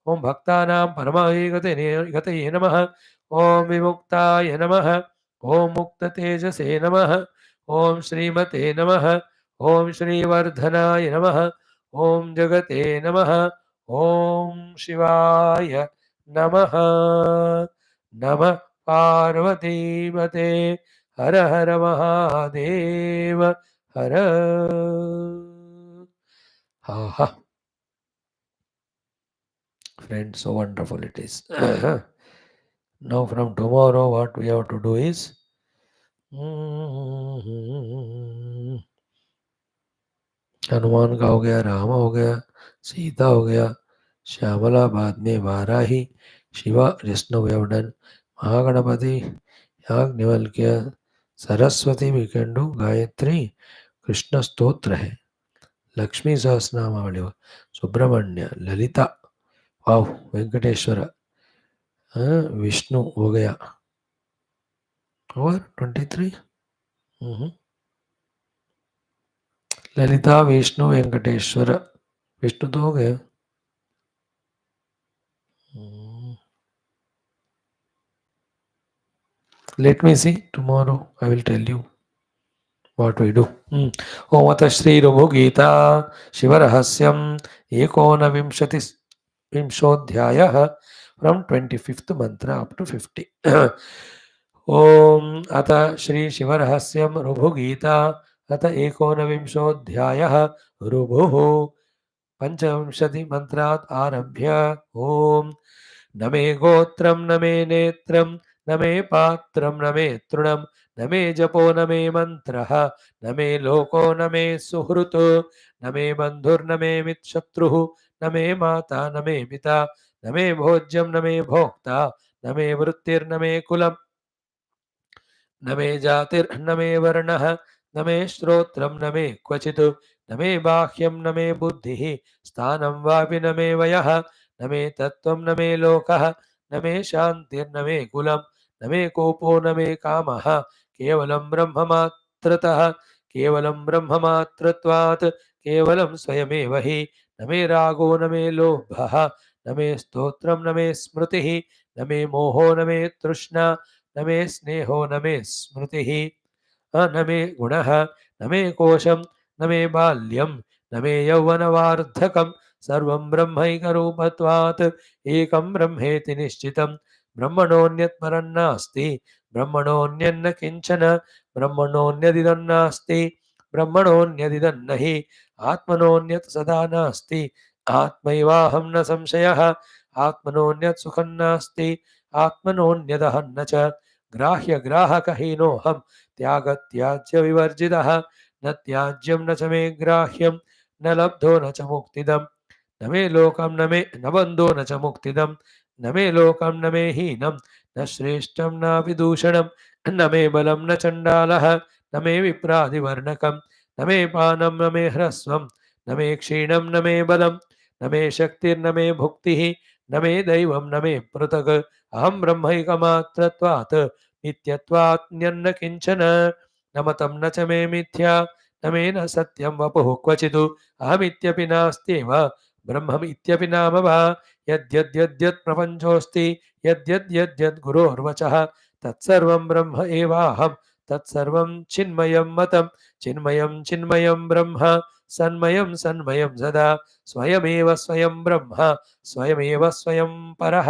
ओम भक्तानां परमागतये नमः, ओम विमुक्ताय नमः, ओम मुक्ततेजसे नमः, ओम श्रीमते नमः, ओम श्रीवर्धनाय नमः, ओम जगते नमः, ओम शिवाय नमः। नमः पार्वतीपते हर हर महादेव हर। हा friends, so wonderful it is. Now from tomorrow what we have to do is Hanuman का हो गया, राम हो गया, सीता हो गया, श्यामला बाद में Varahi, Shiva Vishnu we have done, Mahaganapati Yajnavalkya, Saraswati we can do, Gayatri, Krishna स्तोत्र है, लक्ष्मी सहस्रनामावली, सुब्रह्मण्य, ललिता, वाव, वेंकटेश्वर, विष्णु हो गया, और 23 ललिता विष्णु वेंकटेश्वर, विष्णु तो हो गया। Let me see, tomorrow I will tell you what we do. ओम अथ Shri Ribhu Gita शिवरहस्यम एकोनविंशोऽध्यायः from 25th mantra up to 50. ओम अथ श्री शिवरहस्यम ऋभु गीता अथ एकोनविंशोऽध्यायः ऋभुः पंचविंशति मंत्रात् आरभ्य। ओम न मे गोत्रं न मे नेत्रं न मे पात्रं न मे तृणं न मे जपो न मे मन्त्रः न मे लोको न मे सुहृत् न मे बन्धुर्न मे मित्रशत्रुः न मे माता न मे पिता न मे भोज्यं न मे भोक्ता न मे वृत्तिर्न मे कुलम् न मे जातिर्न मे वर्णः न मे श्रोत्रं न मे क्वचित् न मे बाह्यं न मे बुद्धिः स्थानं वापि न मे वयः न मे तत्त्वं न मे लोकः न मे शान्तिर्न मे कुलं न मे कोपो न मे कामः केवलं ब्रह्ममात्रतः केवलं ब्रह्ममात्रत्वात् केवलं स्वयमेव हि न मे रागो न मे लोभः न मे स्तोत्रं न मे स्मृतिः न मे मोहो न मे तृष्णा न मे स्नेहो न मे स्मृतिः न मे गुणः न मे कोशं न मे बाल्यं न मे यौवनवार्धकं सर्वं ब्रह्मैकरूपत्वात् एकं ब्रह्मेति निश्चितं ब्रह्मणोऽन्यत् परं नास्ति ब्रह्मणोऽन्यन्न किञ्चन ब्रह्मणोऽन्यदिदं नास्ति ब्रह्मणोऽन्यदिदं न हि आत्मनोऽन्यत् सदा नास्ति आत्मैवाहं न संशयः आत्मनोऽन्यत् सुखं नास्ति आत्मनोऽन्यदहं न च ग्राह्यग्राहकहीनोऽहं त्यागत्याज्यविवर्जितः न त्याज्यं न च मे ग्राह्यं न लब्धो न च मुक्तिदं न मे लोकं न मे न बन्धो न च मुक्तिदं न मे लोकं न मे हीनं न श्रेष्ठं नापि दूषणं न मे बलं न चण्डालः न मे विप्रादिवर्णकं न मे पानं न मे ह्रस्वं न मे क्षीणं न मे बलं न मे शक्तिर्न मे भुक्तिः न मे दैवं न मे पृथक् अहं ब्रह्मैकमात्रत्वात् नित्यत्वात्न्यन्न किञ्चन न मतं न च मे मिथ्या न मे न सत्यं वपुः क्वचित् अहमित्यपि नास्त्येव ब्रह्ममित्यपि नाम वा यद्यद्यद्यत् प्रपञ्चोऽस्ति यद्यद्यद्यद् गुरोर्वचः तत्सर्वं ब्रह्म एवाहं तत्सर्वं चिन्मयं मतं चिन्मयं चिन्मयं ब्रह्म सन्मयं सन्मयं सदा स्वयमेव स्वयं ब्रह्म स्वयमेव स्वयं परः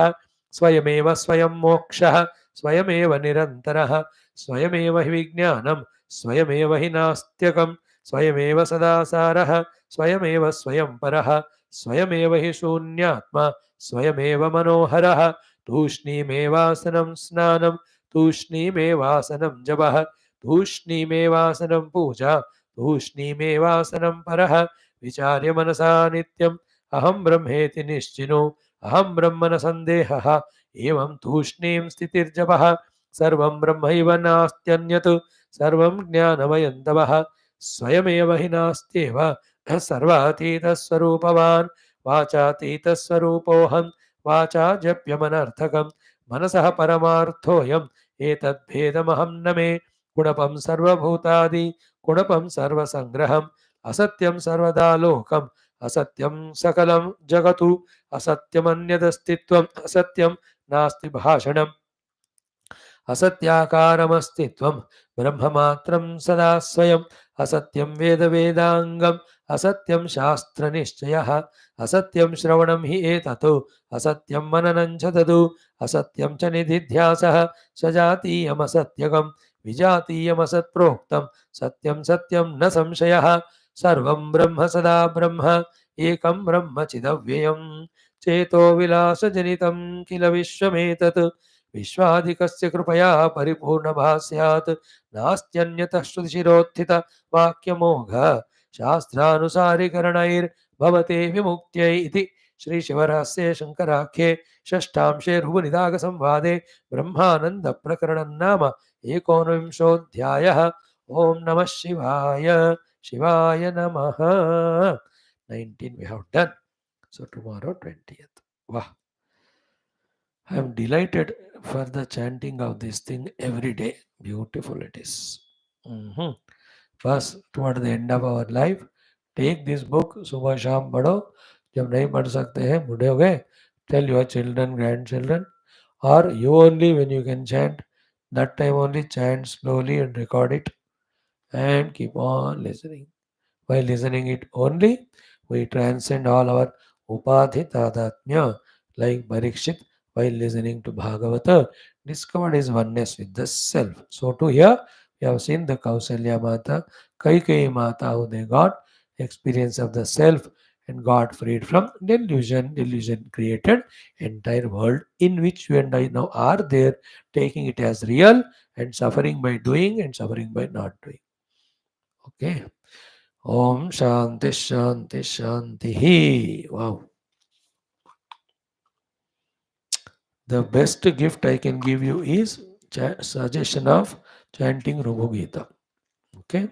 स्वयमेव स्वयं मोक्षः स्वयमेव निरन्तरः स्वयमेव हि विज्ञानं स्वयमेव हि नास्त्यकं स्वयमेव सदा सारः स्वयमेव स्वयं परः स्वयमेव हि शून्यात्मा स्वयमेव मनोहरः तूष्णीमेवासनं स्नानं तूष्णीमेवासनं जपः तूष्णीमेवासनं पूजा तूष्णीमेवासनं परः विचार्य मनसा नित्यम् अहं ब्रह्मेति निश्चिनो अहं ब्रह्म न सन्देहः एवं तूष्णीं स्थितिर्जपः सर्वं ब्रह्मैव नास्त्यन्यत् सर्वं ज्ञानमयं तवः स्वयमेव हि नास्त्येव सर्वातीतस्वरूपवान् वाचातीतस्वरूपोऽहं वाचा जप्यमनर्थकं मनसः परमार्थोऽयम् एतद्भेदमहं न मे कुणपं सर्वभूतादि कुणपं सर्वसङ्ग्रहम् असत्यं सर्वदा लोकम् असत्यं सकलं जगतु असत्यमन्यदस्तित्वम् असत्यं नास्ति भाषणम् असत्याकारमस्तित्वं ब्रह्ममात्रं सदा स्वयम् असत्यं वेदवेदाङ्गम् असत्यं शास्त्रनिश्चयः असत्यं श्रवणं हि एतत् असत्यं मननं च तदु असत्यं च निधिध्यासः सजातीयमसत्यकं विजातीयमसत्प्रोक्तं सत्यं सत्यं न संशयः सर्वं ब्रह्म सदा ब्रह्म एकं ब्रह्म चिदव्ययं चेतो विलासजनितं किल विश्वमेतत् विश्वाधिकस्य कृपया परिपूर्णभास्यात् नास्त्यन्यतः श्रुतिशिरोत्थित वाक्यमोघ शास्त्रानुसारिकरणैर्भवते विमुक्त्यै इति श्रीशिवरहस्ये शङ्कराख्ये षष्ठांशे ऋभुनिदाघसंवादे ब्रह्मानन्दप्रकरणं नाम एकोनविंशोऽध्यायः। ॐ नमः शिवाय शिवाय नमः। 19 we have done, so tomorrow 20th. Wow, I am delighted for the chanting of this thing every day. Beautiful it is. First, toward the end of our life, take this book, सुबह शाम पढ़ो. जब नहीं पढ़ सकते हैं, बूढ़े हो गए, tell your children, grandchildren, or you only when you can chant. That time only chant slowly and record it and keep on listening. By listening it only, we transcend all our upadhi tadatmya, like Parikshit, while listening to Bhagavata, discovered his oneness with the self. So to here, we have seen the Kausalya Mata, Kaikeyi Mata, how they got experience of the self and got freed from delusion. Delusion created entire world in which you and I now are there, taking it as real and suffering by doing and suffering by not doing. Okay. Om Shanti Shanti Shanti. Wow. The best gift I can give you is suggestion of chanting RIBHU GEETHA. Okay.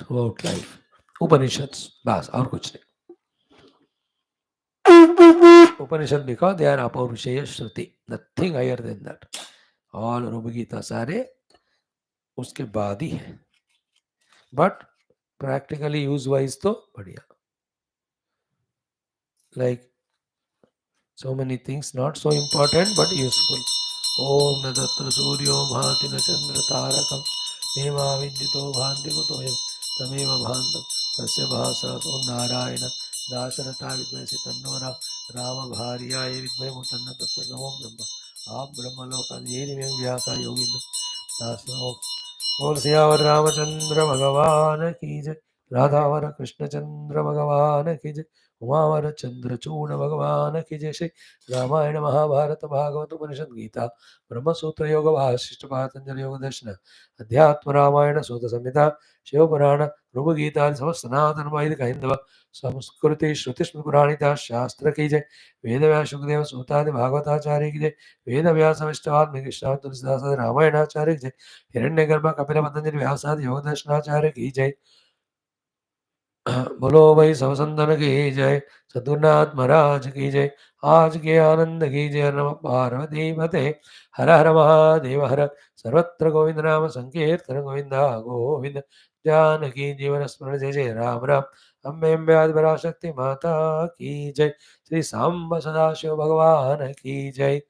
Throughout life. Upanishads. Bas, और कुछ नहीं. Upanishad because they are अपौरुषेय Shruti. Nothing higher than that. All RIBHU GEETHA सारे उसके बाद ही है. But practically use wise तो बढ़िया. Like so many things not so important but useful. Om Nadatra Suryo Bhati Chandra Tarakam Deva Vidyito Bhanti Kutoyam Tameva Bhantam Tasya Bhasa Om Narayana Dasharata Vidmaya Sitannora Rama Bharyaya Vidmaya Mutanna Tattva Namo Brahma Ab Brahma Lokan Yeni Vyam Vyasa Yoginda Dasya बोल सियावर रामचंद्र भगवान की जय. राधावर कृष्ण चंद्र भगवान की जय. उमावर चंद्रचूड़ भगवान की जय. श्री रामायण महाभारत भागवत उपनिषद गीता ब्रह्मसूत्र योग वासिष्ठ पातंजलि योग दर्शन अध्यात्म रामायण सूत संहिता शिवपुराण ऋभु गीता समस्त सनातन वैदिक हिंदव संस्कृति श्रुति पुराणिता शास्त्र की जय. वेद व्यास सुखदेव सूतादि भागवताचार्य की जय. वेद व्यास विष्णु कृष्ण तुलसीदास रामायणाचार्य की जय. हिरण्यगर्भ कपिल पतंजलि व्यासादि योग दर्शनाचार्य की जय. बोलो भाई समसंदन की जय. सद्गुरुनाथ महाराज की जय. आज के आनंद की जय. नम पार्वती पते हर हर महादेव हर. सर्वत्र गोविंद नाम संकीर्तन गोविंद गोविंद. जानकी जीवन स्मरण जय जय राम राम. अम्बे अम्बे आदि पराशक्ति माता की जय. श्री सांब सदाशिव भगवान की जय.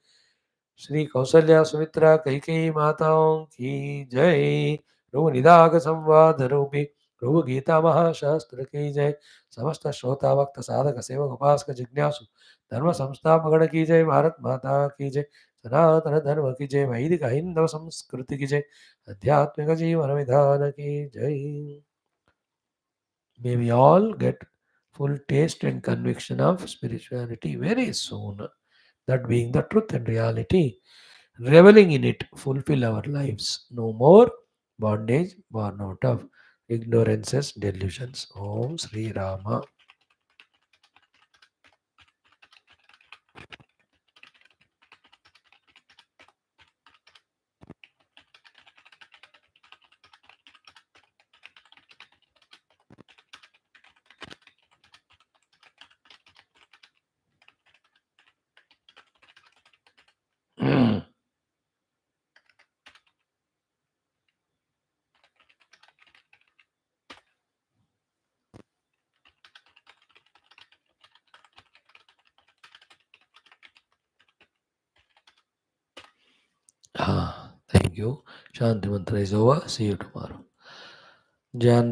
श्री कौसल्या सुमित्रा कैकेयी माताओं की जय. ऋभु निदाघ संवाद रूपी ऋभु गीता महाशास्त्र की जय. समस्त श्रोता भक्त साधक सेवक उपासक जिज्ञासु धर्म संस्थापक की जय. भारत माता की जय. सनातन धर्म की जय, वैदिक हिंदू संस्कृति की जय, आध्यात्मिक जीवन विधान की जय. May we all get full taste and conviction of spirituality very soon. That being the truth and reality, reveling in it, fulfill our lives. No more bondage born out of ignorances, delusions. Om Sri Rama. Thank you. Shanti Mantra is over. See you tomorrow. Jan